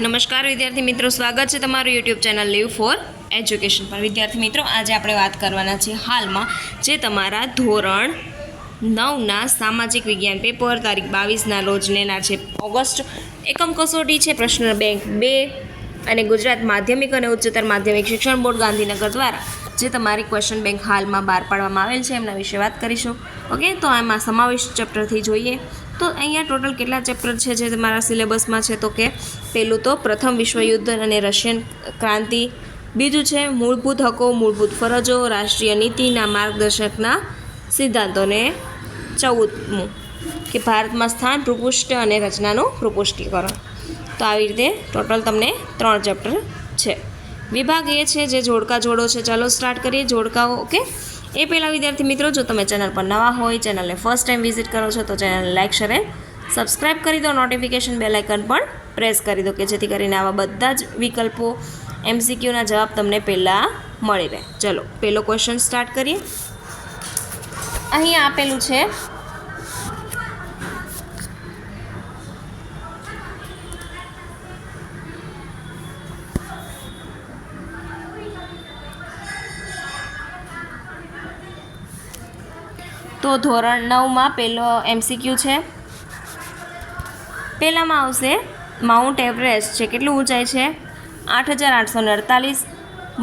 નમસ્કાર વિદ્યાર્થી મિત્રો, સ્વાગત છે તમારું YouTube channel live for education પર। વિદ્યાર્થી મિત્રો, આજે આપણે વાત કરવાના છે હાલમાં જે તમારા ધોરણ 9ના સામાજિક વિજ્ઞાન પેપર તારીખ 22ના રોજ લેનાર છે ઓગસ્ટ એકમ કસોટી છે પ્રશ્ન બેંક 2 અને ગુજરાત માધ્યમિક અને ઉચ્ચતર માધ્યમિક શિક્ષણ બોર્ડ ગાંધીનગર દ્વારા જે તમારી ક્વેશ્ચન બેંક હાલમાં બહાર પાડવામાં આવેલ છે એમના વિશે વાત કરીશું। ઓકે, તો આમાં સમાવિષ્ટ ચેપ્ટરથી જોઈએ તો અહીંયા ટોટલ કેટલા ચેપ્ટર છે જે તમારા સિલેબસમાં છે, તો કે પહેલું તો પ્રથમ વિશ્વયુદ્ધ અને રશિયન ક્રાંતિ, બીજું છે મૂળભૂત હકો મૂળભૂત ફરજો રાષ્ટ્રીય નીતિના માર્ગદર્શકના સિદ્ધાંતોને 14મું કે ભારતમાં સ્થાન ભૂપૃષ્ઠ અને રચનાનું ભૂપૃષ્ઠીકરણ। તો આવી રીતે ટોટલ તમને 3 ચેપ્ટર છે। વિભાગ એ છે જે જોડકા જોડો છે। ચાલો સ્ટાર્ટ કરીએ જોડકાઓ। ઓકે, એ પહેલાં વિદ્યાર્થી મિત્રો, જો તમે ચેનલ પર નવા હોય, ચેનલને ફર્સ્ટ ટાઈમ વિઝિટ કરો છો તો ચેનલને લાઇક શેર સબસ્ક્રાઈબ કરી દો, નોટિફિકેશન બેલ આઇકન પણ પ્રેસ કરી દો કે જેથી કરીને આવા બધા જ વિકલ્પો MCQના જવાબ તમને પહેલાં મળી રહે। ચલો પહેલો ક્વેશ્ચન સ્ટાર્ટ કરીએ। અહીં આપેલું છે તો ધોરણ 9માં પહેલો MCQ છે। પહેલામાં આવશે માઉન્ટ એવરેસ્ટ છે કેટલું ઊંચાઈ છે 8848,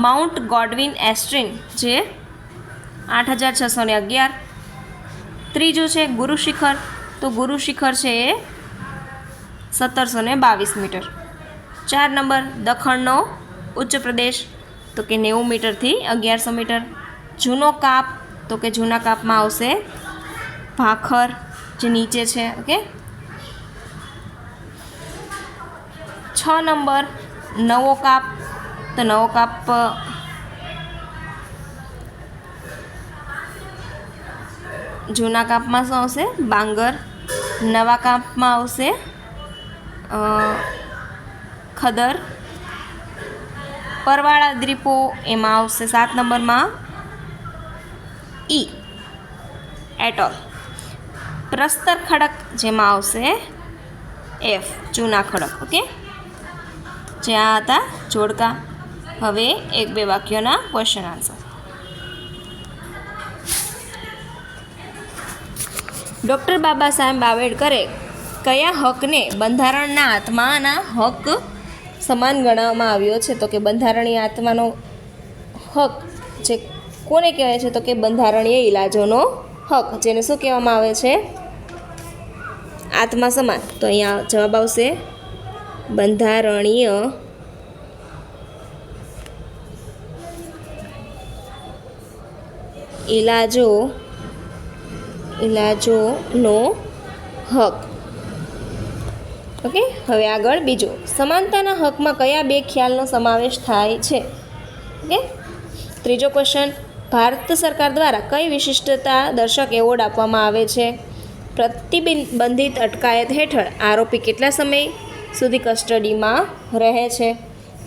માઉન્ટ ગોડવિન એસ્ટ્રીન જે 8611, ત્રીજું છે ગુરુ શિખર, તો ગુરુ શિખર છે એ 1722 મીટર। 4 નંબર દખણનો ઉચ્ચ પ્રદેશ તો કે 90 મીટરથી 1100 મીટર। જૂનો કાપ તો કે જૂના કાપમાં આવશે ભાખર જે નીચે છે। ઓકે, 6 નંબર નવો કાપ, તો નવો કાપ જૂના કાપમાં શું આવશે બાંગર, નવા કાપમાં આવશે ખદર। પરવાળા દ્વીપો એમાં આવશે 7 નંબરમાં એટોલ। પ્રસ્તર ખડક જેમાં આવશે F ચૂના ખડક। ઓકે, જ્યાં હતા જોડકા। હવે 1-2 વાક્યોના question answer. Doctor Baba Saheb આંબેડકરે કયા હકને બંધારણના આત્માના હક સમાન ગણવામાં આવ્યો છે, તો કે બંધારણીય આત્માનો હક જે કોને કહેવાય છે, તો કે બંધારણીય ઇલાજોનો હક, જેને શું કહેવામાં આવે છે આત્મા સમાન। તો અહીંયા જવાબ આવશે બંધારણીય ઇલાજોનો હક। ઓકે, હવે આગળ બીજું સમાનતાના હકમાં કયા 2 ખ્યાલનો સમાવેશ થાય છે। ઓકે, ત્રીજો ક્વેશ્ચન ભારત સરકાર દ્વારા કઈ વિશિષ્ટતા દર્શક એવોર્ડ આપવામાં આવે છે। પ્રતિબંધિત અટકાયત હેઠળ આરોપી કેટલા સમય સુધી કસ્ટડીમાં રહે છે,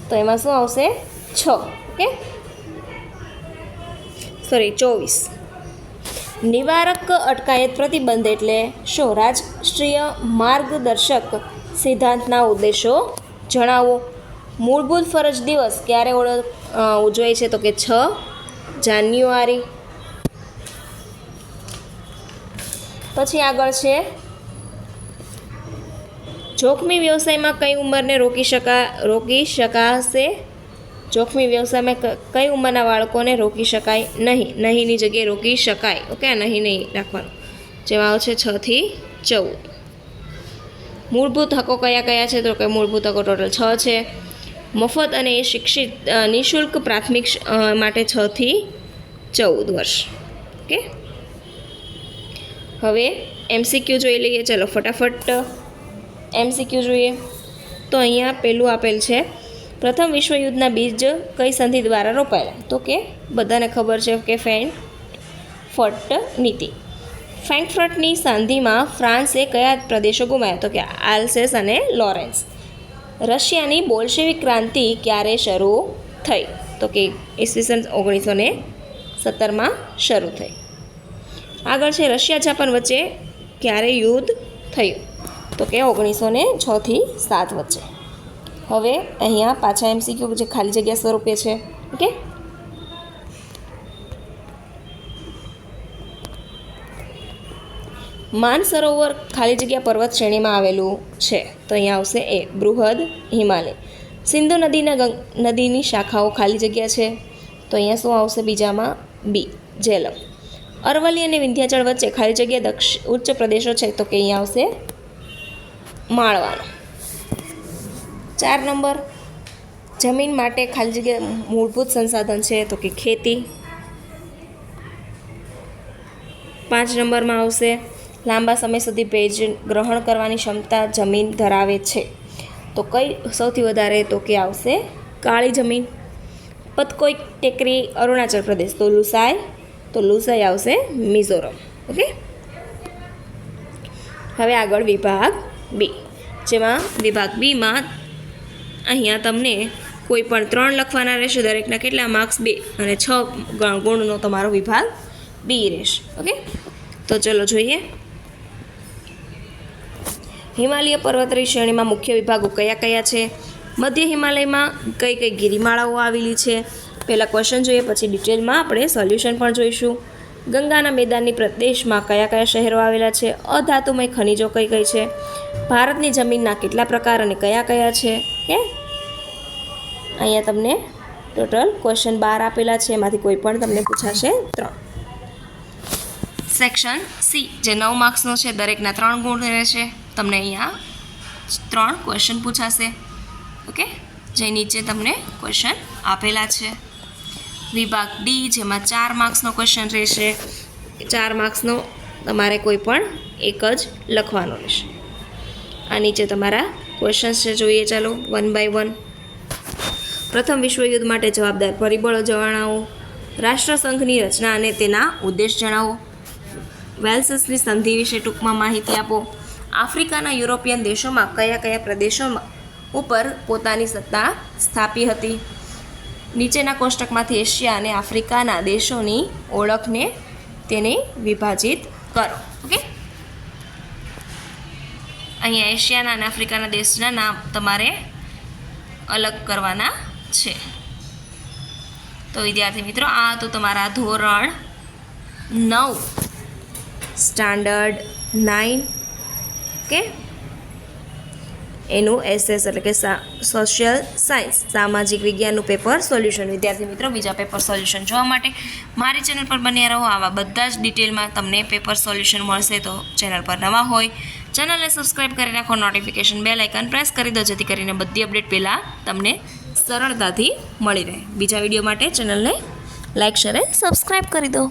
તો એમાં શું આવશે 6। ઓકે, 24 નિવારક અટકાયત પ્રતિબંધ એટલે શું? રાષ્ટ્રીય માર્ગદર્શક સિદ્ધાંતના ઉદ્દેશો જણાવો। મૂળભૂત ફરજ દિવસ ક્યારે ઉજવાય છે, તો કે 6 જાન્યુઆરી। પછી આગળ છે જોખમી વ્યવસાયમાં કઈ ઉંમરને રોકી શકાશે। જોખમી વ્યવસાયમાં કઈ ઉંમરના બાળકોને રોકી શકાય નહીં, નહીંની જગ્યાએ રોકી શકાય। ઓકે, નહીં રાખવાનું, જેમાં આવશે 6 થી 14। મૂળભૂત હકો કયા કયા છે, તો કે મૂળભૂત હકો ટોટલ 6 છે। મફત અને શિક્ષિત નિઃશુલ્ક પ્રાથમિક માટે 6 થી 14 વર્ષ। ઓકે, હવે MCQ જોઈ લઈએ। ચલો ફટાફટ MCQ જોઈએ। તો અહીંયા પહેલું આપેલ છે પ્રથમ વિશ્વયુદ્ધના બીજ કઈ સંધિ દ્વારા રોપાયેલા, તો કે બધાને ખબર છે કે ફ્રેન્કફર્ટ નીતિ। ફ્રેન્કફર્ટની સંધિમાં ફ્રાન્સે કયા પ્રદેશો ગુમાવ્યા, તો કે આલ્સેસ અને લોરેન્સ। રશિયાની બોલ્શેવિક ક્રાંતિ ક્યારે શરૂ થઈ, તો કે ઈસવીસન 1917માં શરૂ થઈ। આગળ છે રશિયા જાપાન વચ્ચે ક્યારે યુદ્ધ થયું, તો કે 1906 થી 7 વચ્ચે। હવે અહીંયા પાછા MCQ જે ખાલી જગ્યા સ્વરૂપે છે. ઓકે, માનસરોવર ખાલી જગ્યા પર્વત શ્રેણીમાં આવેલું છે. તો અહીંયા આવશે એ બૃહદ હિમાલય. સિંધુ નદીની શાખાઓ ખાલી જગ્યા છે. તો અહીંયા શું આવશે બીજામાં? બી ઝેલમ. અરવલ્લી અને વિંધ્યાચળ વચ્ચે ખાલી જગ્યા ઉચ્ચ પ્રદેશો છે. તો કે અહીંયા આવશે માળવાનો. 4 નંબર, જમીન માટે ખાલી જગ્યા મૂળભૂત સંસાધન છે. તો કે ખેતી. 5 નંબરમાં આવશે લાંબા સમય સુધી ભેજ ગ્રહણ કરવાની ક્ષમતા જમીન ધરાવે છે. તો કઈ સૌથી વધારે? તો કે આવશે કાળી જમીન. પતકોઈ ટેકરી અરુણાચલ પ્રદેશ. તો લુસાઈ આવશે મિઝોરમ. ઓકે, હવે આગળ વિભાગ બી, જેમાં વિભાગ બીમાં અહીંયા તમને કોઈ પણ 3 લખવાના રહેશે. દરેકના કેટલા માર્ક્સ? 2 અને 6 ગુણનો તમારો વિભાગ બી રહેશે. ઓકે, તો ચલો જોઈએ. હિમાલય પર્વતની શ્રેણીમાં મુખ્ય વિભાગો કયા કયા છે? મધ્ય હિમાલયમાં કઈ કઈ ગિરિમાળાઓ આવેલી છે? પહેલાં ક્વેશ્ચન જોઈએ, પછી ડિટેલમાં આપણે સોલ્યુશન પણ જોઈશું. ગંગાના મેદાનની પ્રદેશમાં કયા કયા શહેરો આવેલા છે? અધાતુમય ખનિજો કઈ કઈ છે? ભારતની જમીનના કેટલા પ્રકાર અને કયા કયા છે? કે અહીંયા તમને ટોટલ ક્વેશ્ચન 12 આપેલા છે, એમાંથી કોઈ પણ તમને પૂછાશે 3. સેક્શન સી જે 9 માર્ક્સનો છે, દરેકના 3 ગુણ રહેશે. તમને અહીંયા 3 ક્વેશ્ચન પૂછાશે. ઓકે, જે નીચે તમને ક્વેશ્ચન આપેલા છે. વિભાગ ડી જેમાં 4 માર્ક્સનો ક્વેશ્ચન રહેશે. 4 માર્ક્સનો તમારે કોઈ પણ એક જ લખવાનો રહેશે. આ નીચે તમારા ક્વેશ્ચન્સ છે, જોઈએ ચાલો 1 by 1. પ્રથમ વિશ્વયુદ્ધ માટે જવાબદાર પરિબળો જણાવો. રાષ્ટ્રસંઘની રચના અને તેના ઉદ્દેશ જણાવો. વેલ્સની સંધિ વિશે ટૂંકમાં માહિતી આપો. આફ્રિકાના યુરોપિયન દેશોમાં કયા કયા પ્રદેશોમાં ઉપર પોતાની સત્તા સ્થાપી હતી? નીચેના કોષ્ટકમાંથી એશિયા અને આફ્રિકાના દેશોની ઓળખને તેને વિભાજિત કરો. ઓકે, અહીંયા એશિયાના અને આફ્રિકાના દેશના નામ તમારે અલગ કરવાના છે. તો વિદ્યાર્થી મિત્રો, આ તો તમારા ધોરણ 9 સ્ટાન્ડર્ડ 9 કે એનું SS એટલે કે સોશિયલ સાયન્સ સામાજિક વિજ્ઞાનનું પેપર સોલ્યુશન. વિદ્યાર્થી મિત્રો, બીજા પેપર સોલ્યુશન જોવા માટે મારી ચેનલ પર બન્યા રહો. આવા બધા જ ડિટેલમાં તમને પેપર સોલ્યુશન મળશે. તો ચેનલ પર નવા હોય ચેનલને સબસ્ક્રાઈબ કરી રાખો, નોટિફિકેશન બેલ આઇકન પ્રેસ કરી દો, જેથી કરીને બધી અપડેટ પહેલાં તમને સરળતાથી મળી રહે. બીજા વિડીયો માટે ચેનલને લાઇક, શેર અને સબસ્ક્રાઈબ કરી દો.